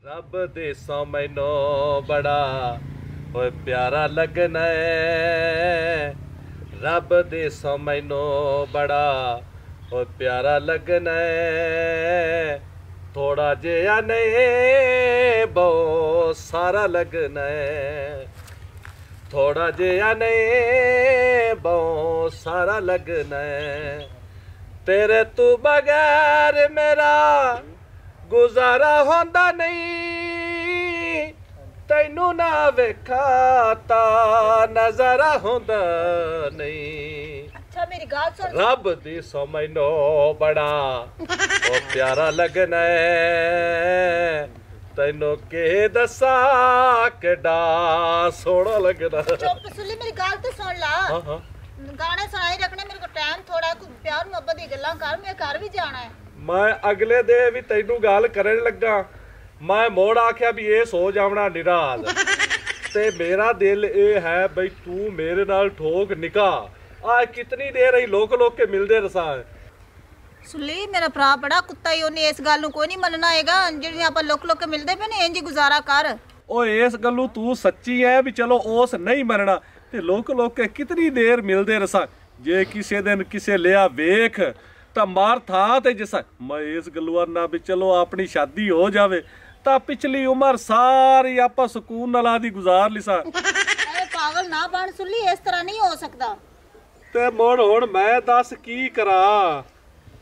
रब देसा मैनो बड़ा ओए प्यारा लगना है। रब देसा मैनो बड़ा ओए प्यारा लगना है। थोड़ा जिहा नहीं बहुत सारा लगना है। थोड़ा जिहा नहीं बहुत सारा लगना है। तेरे तू बगैर मेरा गुजारा होंदा नहीं। तैनू ना वेखा ता नजारा होंदा नहीं। अच्छा मेरी गाल सुन। रब दी सो मैनो बड़ा ओ प्यारा लगना है। तैनू के दसा केड़ा सोहना लगना। चुप सुली मेरी गाल तो सुन ला। हाँ हाँ गाने सुनाई रखने मेरे को टाइम थोड़ा कुछ प्यार मोहब्बत दी गल्लां कर। मैं घर भी जाना है। मैं अगले दे भी तैनू गल करन लगा। मैं मोड़ आख्या भी ये सो जावना निराज ते मेरा दिल ये है बई तू मेरे नाल ठोक निकाह। आ कितनी देर ही लोक के मिलदे रसा। सुली मेरा भरा बड़ा कुत्ता ही ओने इस गल कोई नहीं मनना हैगा। जेड़ी आप लोक के मिलदे पे ने इंज गुजारा कर। ओ इस गल्लू तू सच्ची है भी चलो ओस नहीं मरना ते लोक के कितनी देर मिलदे रसा। जे किसे दिन किसे लिया वेख ਤਾਂ ਮਾਰ ਥਾਂ ਤੇ ਜਿਸ ਮੈਂ ਇਸ ਗੱਲੂਆਂ ਨਾਲ ਵੀ ਚਲੋ ਆਪਣੀ ਸ਼ਾਦੀ ਹੋ ਜਾਵੇ ਤਾਂ ਪਿਛਲੀ ਉਮਰ ਸਾਰੀ ਆਪਾਂ ਸਕੂਨ ਨਾਲ ਆਦੀ ਗੁਜ਼ਾਰ ਲਿਸਾ। ਅਰੇ ਪਾਗਲ ਨਾ ਬਣ ਸੁਲੀ ਇਸ ਤਰ੍ਹਾਂ ਨਹੀਂ ਹੋ ਸਕਦਾ। ਤੇ ਮੋੜ ਹੁਣ ਮੈਂ ਦੱਸ ਕੀ ਕਰਾਂ।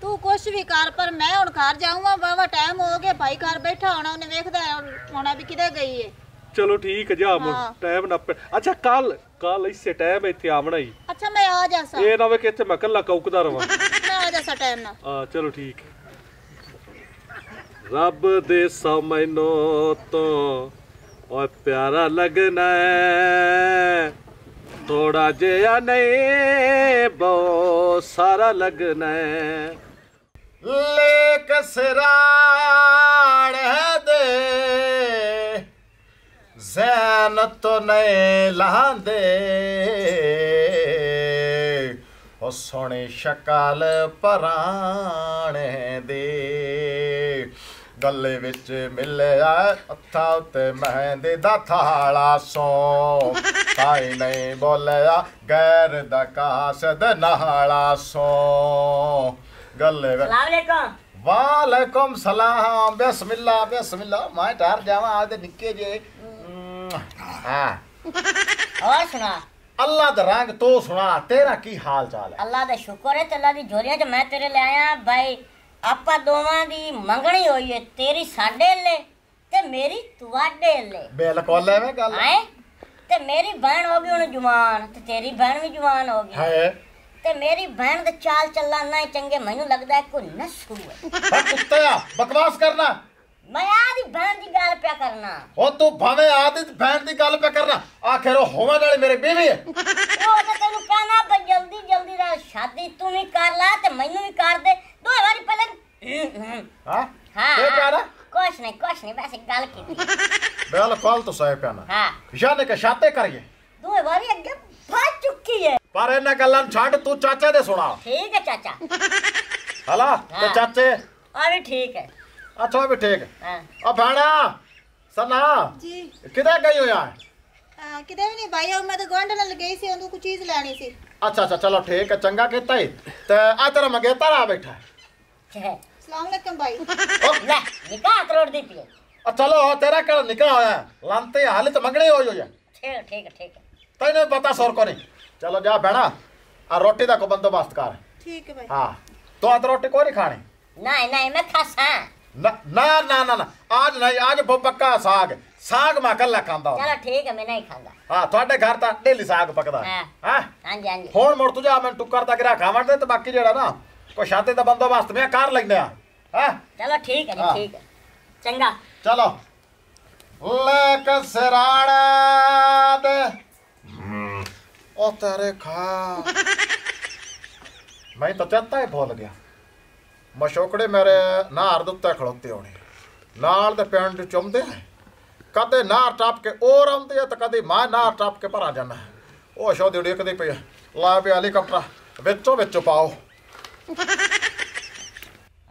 ਤੂੰ ਕੁਛ ਵੀ ਕਰ ਪਰ ਮੈਂ ਹੁਣ ਘਰ ਜਾਊਂਗਾ। ਬਾਵਾ ਟਾਈਮ ਹੋ ਗਿਆ ਭਾਈ ਘਰ ਬੈਠਾ ਹੋਣਾ ਉਹਨੇ ਵੇਖਦਾ ਹੋਣਾ ਵੀ ਕਿਤੇ ਗਈ ਏ। ਚਲੋ ਠੀਕ ਜਾ ਮੋੜ ਟਾਈਮ ਨਾ ਅੱਛਾ ਕੱਲ ਇਸੇ ਟਾਈਮ ਇੱਥੇ ਆਵਣਾ ਹੀ। ਅੱਛਾ ਮੈਂ ਆ ਜਾਸਾਂ। ਇਹ ਨਾ ਵੇ ਕਿ ਇੱਥੇ ਮੈਂ ਕੱਲਾ ਕੌਕਦਾ ਰਵਾਂ। ਮੈਂ ਆ ਜਾਸਾਂ ਟਾਈਮ ਨਾਲ। ਆ ਚਲੋ ਠੀਕ। ਰੱਬ ਦੇ ਸਾਹਮਣੇ ਤੋਂ ਓਏ ਪਿਆਰਾ ਲੱਗਣਾ ਹੈ। ਥੋੜਾ ਜਿਹਾ ਨਹੀਂ ਬਹੁਤ ਸਾਰਾ ਲੱਗਣਾ ਹੈ। लेक सिराड़ दे जैन तो नए लांदे ओ सोनी शकाल पराने दे गले विच मिलिया हत्था उत्ते मेहंदी दा थाला सो ताई नहीं बोलिया गैर दा कासद नहाला सो गले वालेकुम सलाम बिस्मिल्लाह बिस्मिल्लाह मैं ठहर जावा आदे निक्के जे हां और सुना अल्लाह दा रंग तो सुना तेरा की हाल चाल है। अल्लाह दा शुक्र है अल्लाह दी झोलियां च मैं तेरे ले आया भाई। आपा दोवां दी मंगनी होई है तेरी साडे ले ते मेरी तुवाडे ले। बिल्कुल है गल है ते मेरी बहन हो गई हुन जवान ते तेरी बहन भी जवान हो गई है ते मेरी बहन दा चाल चलना ना चंगे मैनू लगदा है कोई नसू है। कुत्ता बकवास करना मैं आदी बहन दी गल पे करना। ओ तू भावे आदी बहन दी गल पे करना आखिर होवे वाली मेरी बीवी है। ओ तो तेनू कहना पर जल्दी जल्दी दा शादी तू भी कर ला ते मैनू भी कर दे दो बारी पहले। हां हां ते प्यारा कुछ नहीं बस गल की बिल्कुल तो सही प्याना हां जाने के शादी करिए दो बारी अगे फस चुकी है पर इन्ना गल्लां छाड़ तू चाचे दे सुना। ठीक है चाचा हला ते चाचे अभी ठीक है। अच्छा भी ठीक है। अब भाड़ा सना जी किधर गई हो यार। किते भी नहीं भाई मैं तो गोंड नाल गई सी उनको कुछ चीज लेनी सी। अच्छा अच्छा चलो ठीक है चंगा किता ही ते आ तेरा मंगेता रहा बैठा है। अस्सलाम वालेकुम भाई। ओ ले निकाह करोड़ दी पिए चलो तेरा कल निकाह होया लांते हाल तो मंगनी हो है। ठीक है तैने पता सोर को नहीं। चलो जा बैठा आ रोटी दा को बंदोबस्त कर। ठीक है भाई। हां तो आज रोटी कोई नहीं खानी। नहीं मैं खासा ना ना ना ना ना आज नहीं आज पक्का साग साग मैं कल खांदा। चलो ठीक है मैं नहीं खांदा। हां ਤੁਹਾਡੇ ਘਰ ਤਾਂ डेली साग पकदा है। हां हां जी ਹੁਣ ਮੁੜ ਤੂੰ ਜਾ ਮੈਂ ਟੁੱਕਰ ਦਾ ਗਿਰਾ ਖਾਵਣ ਦੇ ਤੇ ਬਾਕੀ ਜਿਹੜਾ ਨਾ ਕੋਈ ਸ਼ਾਦੀ ਦਾ ਬੰਦੋਬਸਤ ਮੈਂ ਕਰ ਲੈਂਦੇ ਆ। हां चलो ठीक है जी ठीक है चंगा चलो लेक सिराड़ा दे ओ तेरे खा मैं तो चेता ही भूल गया मशोकड़े मेरे नार दे उत्ते खड़ोते होने नाल दे पिंड चुमदे कदे नार टप के और आउंदे ते कदे मैं नार टप के भरा जाना ओ शोदी उड़कदी पई ला पे हेलीकॉप्टर विचों पाओ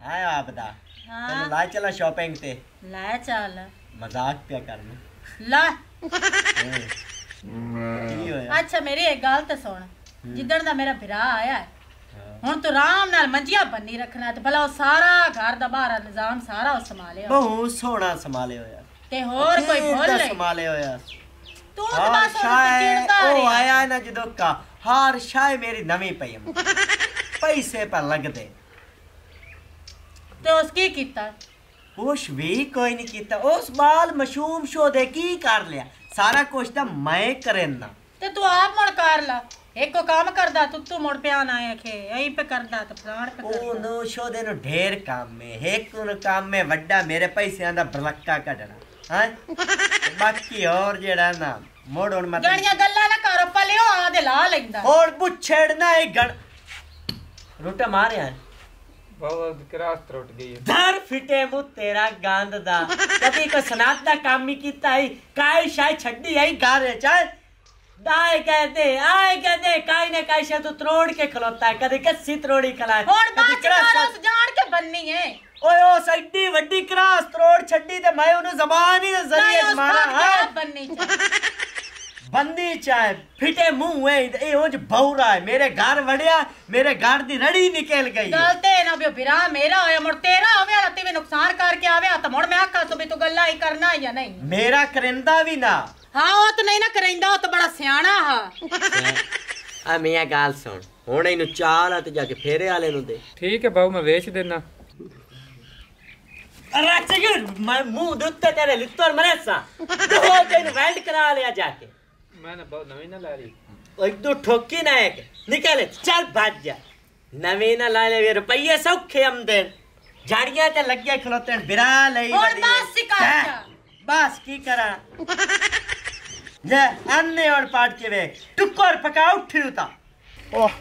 है आपदा तेन ला चला शॉपिंग ते लै चल मजाक क्या करना ला की होया अच्छा मेरी एक गल तो सुन जिदन दा मेरा भरा आया है हुन तू आराम नाल मंजिया बन्नी रखना ते भला ओ सारा घर दा बाहर निजाम सारा ओ संभाले बहुत सोहना संभाले होया ते होर कोई भूल नहीं संभाले होया तू तो बस चिड़दा ओ आया ना जदों का हर शाय मेरी नवी पई पैसे पर लगदे ते उस की कीता कुछ भी कोई नहीं कीता उस बाल मशूम शो दे की कर लिया सारा कुछ तो मैं करेना ते तू आप मुड़ कर ला एक को काम करदा तू मुड़ पे आना है खे यहीं पे करदा तो फलाण पे ओ करदा नो शो दे नो ढेर काम में एक नो काम में वड्डा मेरे पैसे दा बलक्का कढना हां बाकी और जेड़ा ना मोड़ हुन मत गणिया गल्ला ना करो पलियो आ दे ला लेंदा और बुछेड़ना एक गण रोटा मारे हैं बहुत क्रास त्रुट गई है धर फिटे मु तेरा गांद दा कभी को सनात दा काम ही कीता है काई शाय छड्डी आई गारे चाहे दाए कहते आए कहते काई ने काई से तो त्रोड़ के खलोता है कभी कस्सी त्रोड़ी खलाए हुन बात करस जान के बननी है ओए ओ सड्डी वड्डी क्रास त्रोड़ छड्डी ते मैं उनु जबान ही जरिए मारा हां बननी चाहिए बंदी चाहे फिटे मुंह है ए ओज बहुरा है मेरे घर वड़िया मेरे घर दी रड़ी निकल गई गलते ना बियो बिरा मेरा होया मुड़ तेरा होवे वाला ते नुकसान करके आवे तो मुड़ मैं आखा तो भी तू गल्ला ही करना या नहीं मेरा करिंदा भी ना हां ओ तो नहीं ना करिंदा ओ तो बड़ा सियाना हा आ मियां गाल सुन हुण इनु चाल ते जाके फेरे वाले नु दे ठीक है बाबू मैं बेच देना अरे मैं मुंह दुत्ते तेरे लित्तर मरेसा तो तेन वेल्ड करा लिया जाके मैंने बहुत नवी ना ला रही एक दो ठोकी ना एक निकल चल भाग जा नवी ना ला ले रुपये सौखे हम दे झाड़ियां ते लग गया खलोते बिरा लई और बस सिखा बस की करा ये अन्ने और पाट के वे टुक्कर पका उठी उता ओह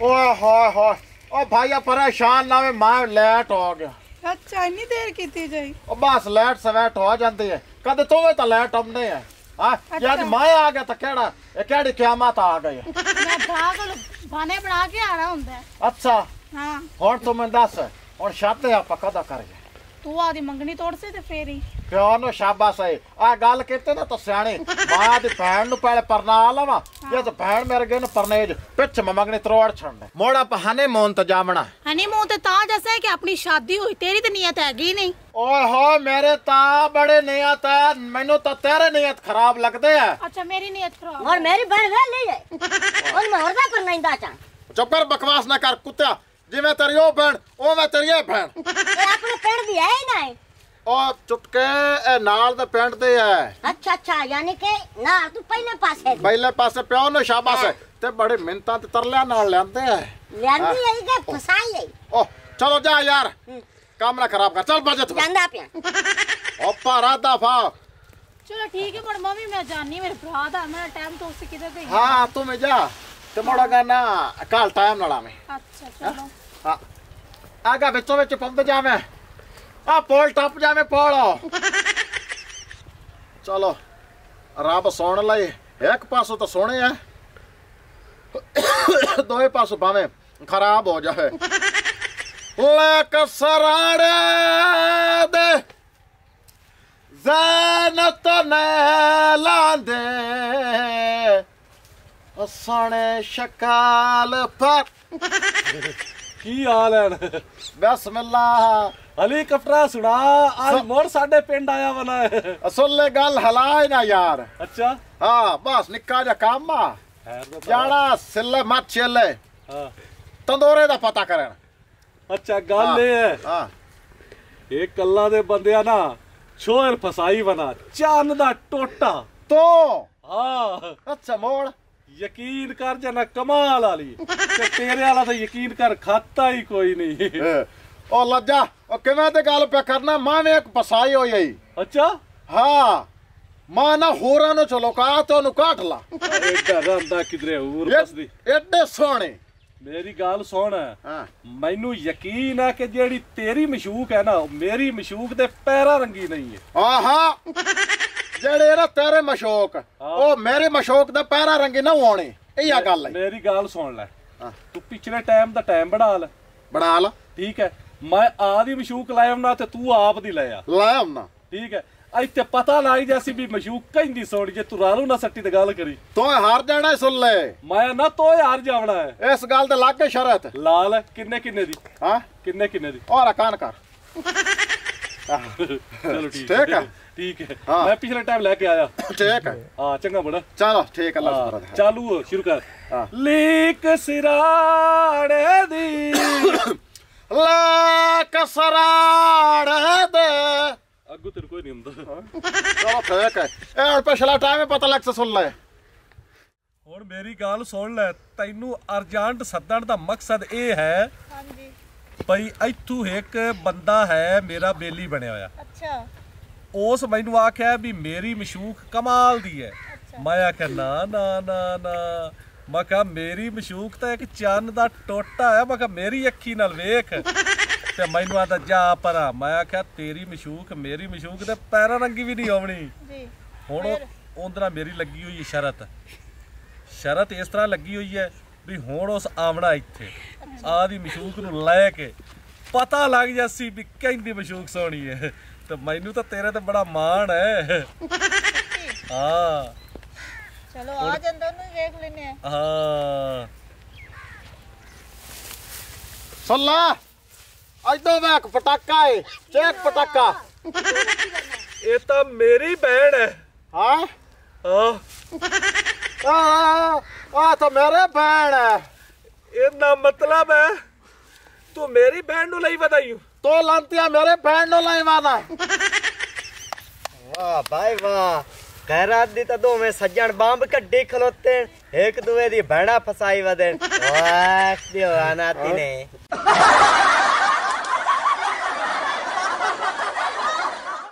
ओए होए होए ओ भाईया परेशान ना में मैं लेट हो गया अच्छा इतनी देर कीती जाई ओ बस लेट सवेट हो जाती है कद तो तो लेट हमने है हां आज मैं आ गया तो केड़ा ये केड़ी क़यामत आ गई मैं भरा को बहाने बना के आना हुंदा है अच्छा हां हुन तू मैं दस हुन शादी आप कदा करेंगे तू आदी मंगनी तोड़ से ते फेर ही क्यों नो शाबाश है आ गल कहते ना तो सियाणे मां दी भैन नु पहले परना लवा ये तो भैन मेरे गए न परनेज पिछ में मंगनी त्रोड़ छड़ने मोड़ा बहाने मोन तो जावना हनीमून ते ता जैसे है कि अपनी शादी हुई तेरी तो नियत हैगी नहीं ओए हो मेरे ता बड़े नियत है मैनू तो तेरे नियत खराब लगदे है अच्छा मेरी नियत खराब और मेरी बहन वे ले जाए और मैं और पर नहीं दाचा चुप कर बकवास ना कर कुत्ता जिਵੇਂ तेरी ओ बहन ओ मैं तेरी ए बहन ये अपने पेड़ दी है ही नहीं ओ चुटके ए नाल दे पिंड दे है अच्छा अच्छा यानी कि ना तू पहले पास है पहले पासे प्यो नो शाबाश है ते बड़े मिन्नतां ते तरलियां नाल लेंदे है लेंदी है के फसाई है ओ चलो जा यार काम ना खराब कर चल बजे तू गंदा पे ओ पारा दफा चलो ठीक है पर मम्मी मैं जाननी मेरे भरा दा मेरा टाइम तो उससे किधर गई हां तू में जा ते मोड़ा गाना कल टाइम ना लावे अच्छा चलो हां आगा बिचो बिच पंद जावे आ पोल टप जावे पोलो चलो रब सुन लई एक पासों तो सोने है दोए पासों भावे खराब हो जाए लेक सराड़े दे ज़ैनत ने लांदे सने शकाल पर की हाल है बिस्मिल्लाह हेलीकॉप्टर सुना आज मोर साडे पिंड आया वना है असले गल हलाए ना यार अच्छा हाँ बस निक्का जा काम आ जाना सिले मत चले हाँ तंदूरे दा पता करन अच्छा गल ये है हाँ एक कल्ला दे बंदिया ना छोर फसाई बना चंद दा टोटा तो हाँ अच्छा मोड़ यकीन कर जना कमाल वाली ते तेरे वाला तो यकीन कर खाता ही कोई नहीं ओ लज्जा ओ किवें ते गल पे करना मां ने एक फसाई हो यही अच्छा हाँ मां ना होरा नु चलो का तो नु काट ला एडा रंदा किधरे और बसदी एडे सोने मेरी गल सुन हाँ मैनू यकीन है कि जेड़ी तेरी मशूक है ना मेरी मशूक दे पैरा रंगी नहीं है आहा जेड़े ना तेरे मशोक ओ मेरे मशोक दे पैरा रंगी ना होने इया गल है मेरी गल सुन ले तू पिछले टाइम दा टाइम बढ़ा ले ला ठीक है मैं आदी मशूक लाया ना ते तू आप दी लाया लाया ना ठीक है ਇੱਥੇ ਪਤਾ ਲੱਗ ਜਾਸੀ ਵੀ ਮਸ਼ੂਕ ਕਹਿੰਦੀ ਸੋਣੀ ਜੇ ਤੂੰ ਰਾਲੂ ਨਾ ਸੱਟੀ ਤੇ ਗੱਲ ਕਰੀ ਤੂੰ ਹਾਰ ਜਾਣਾ ਸੁਣ ਲੈ ਮੈਂ ਨਾ ਤੋ ਹਾਰ ਜਾਵਣਾ ਹੈ ਇਸ ਗੱਲ ਤੇ ਲੱਗ ਕੇ ਸ਼ਰਤ ਲਾਲ ਕਿੰਨੇ ਦੀ ਹਾਂ ਕਿੰਨੇ ਦੀ ਔਰ ਕਾਨ ਕਰ ਚਲੋ ਠੀਕ ਹੈ ठीक है हाँ। मैं पिछले टाइम लेके आया ठीक है हाँ चंगा बड़ा चलो ठीक है अल्लाह शुक्र है चालू हो शुरू कर हाँ। लीक सिराड़े दी लीक सिराड़े दे अगू तेरे कोई नहीं हुंदा चलो ठीक है ए और पिछला टाइम पता लग से सुन ले हुण मेरी गल सुन ले तैनू अर्जेंट सदन दा मकसद ए है हाँ जी भई इथू एक बंदा है मेरा बेली बनया होया अच्छा उस मैनू आख्या भी मेरी मशूक कमाल दी है मैं आख्या ना ना ना ना मैं कहा मेरी मशूक तो एक चन्न दा टोटा है मैं कहा मेरी अखी नाल वेख ते मैनू आंदा जा परा मैं आख्या तेरी मशूक मेरी मशूक ते पैरां रंगी भी नहीं आउणी जी हुण उंदरा मेरी लगी हुई शरत इस तरह लगी हुई है भी हुण उस आवना इत्थे आदी मशूक नू लै के पता लग जासी भी कहंदी मशूक सोहणी है तो मैनू तो तेरे ते बड़ा मान है हाँ चलो आ जंदा नु देख लेने हैं हाँ सुन ला अजो वेख पटाका है चेक पटाका ये तो मेरी बहन है हाँ आ तो मेरे बहन है इतना मतलब है तू मेरी बहन नू लई बताई तो लांतिया मेरे बहन नो लाई वादा वाह भाई वाह खैरात दी तो दो में सज्जन बंब कड्डी खलोते एक दूए दी भैड़ा फसाई वदन वाह दियो आना तिने